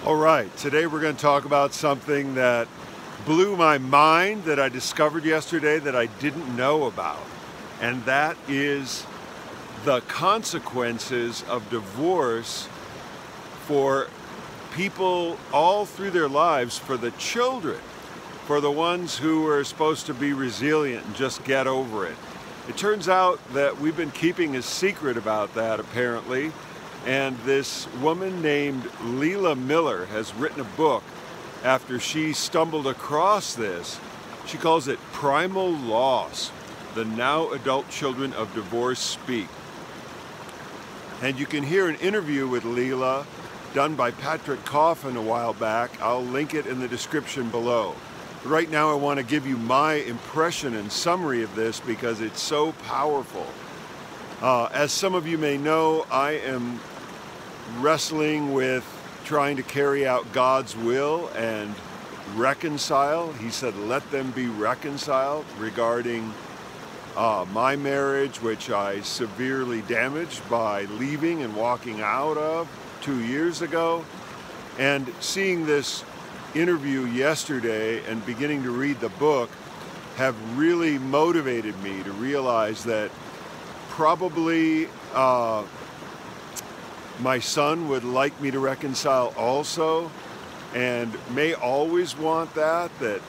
All right, today we're going to talk about something that blew my mind that I discovered yesterday that I didn't know about. And that is the consequences of divorce for people all through their lives, for the children, for the ones who are supposed to be resilient and just get over it. It turns out that we've been keeping a secret about that, apparently. And this woman named Leila Miller has written a book after she stumbled across this. She calls it Primal Loss, The Now Adult Children of Divorce Speak. And you can hear an interview with Leila done by Coffin a while back. I'll link it in the description below. But right now I want to give you my impression and summary of this because it's so powerful. As some of you may know, I am wrestling with trying to carry out God's will and reconcile. He said, let them be reconciled regarding my marriage, which I severely damaged by leaving and walking out of 2 years ago. And seeing this interview yesterday and beginning to read the book have really motivated me to realize that probably my son would like me to reconcile also, and may always want that the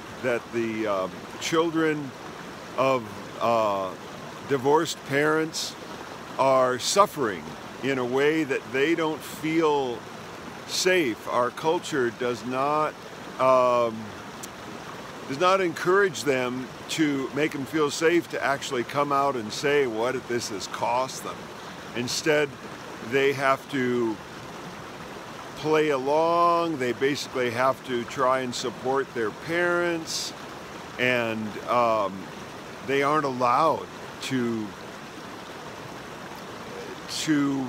children of divorced parents are suffering in a way that they don't feel safe. Our culture does not encourage them to make them feel safe to actually come out and say what this has cost them. Instead, they have to play along. They basically have to try and support their parents, and they aren't allowed to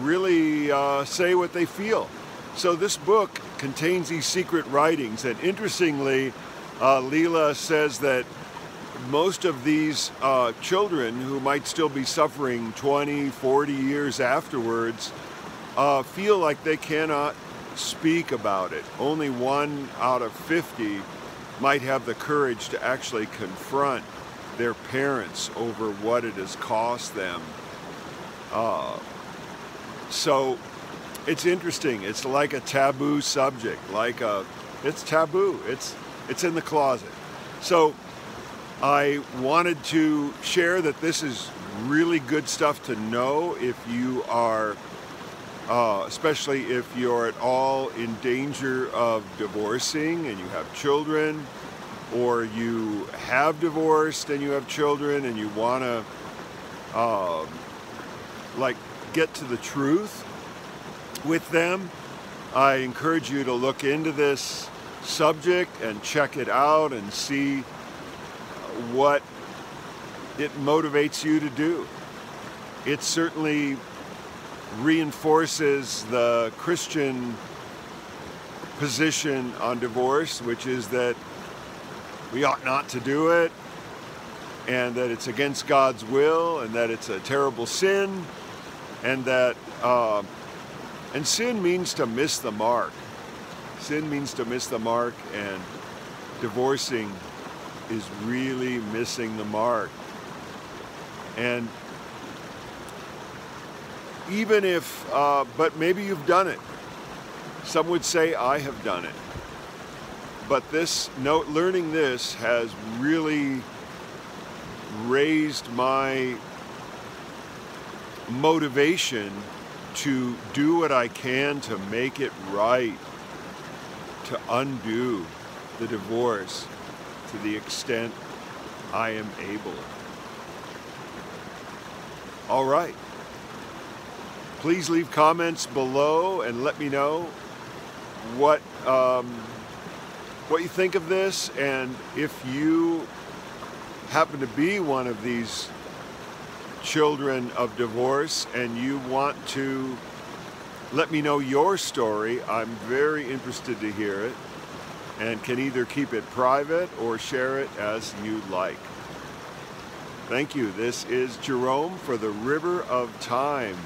really say what they feel. So this book contains these secret writings, and interestingly, Leila says that most of these children who might still be suffering 20, 40 years afterwards feel like they cannot speak about it. Only 1 out of 50 might have the courage to actually confront their parents over what it has cost them. So it's interesting. It's like a taboo subject, it's taboo. It's in the closet. So I wanted to share that this is really good stuff to know if you are, especially if you're at all in danger of divorcing and you have children, or you have divorced and you have children and you want to get to the truth with them. I encourage you to look into this subject and check it out and see what it motivates you to do. It certainly reinforces the Christian position on divorce, which is that we ought not to do it, and that it's against God's will, and that it's a terrible sin, and that and sin means to miss the mark. Sin means to miss the mark, and divorcing is really missing the mark. And even if, but maybe you've done it. Some would say I have done it. But learning this has really raised my motivation to do what I can to make it right, to undo the divorce to the extent I am able. All right. Please leave comments below and let me know what you think of this, and if you happen to be one of these children of divorce and you want to let me know your story, I'm very interested to hear it, and can either keep it private or share it as you like. Thank you. This is Jerome for the River of Time.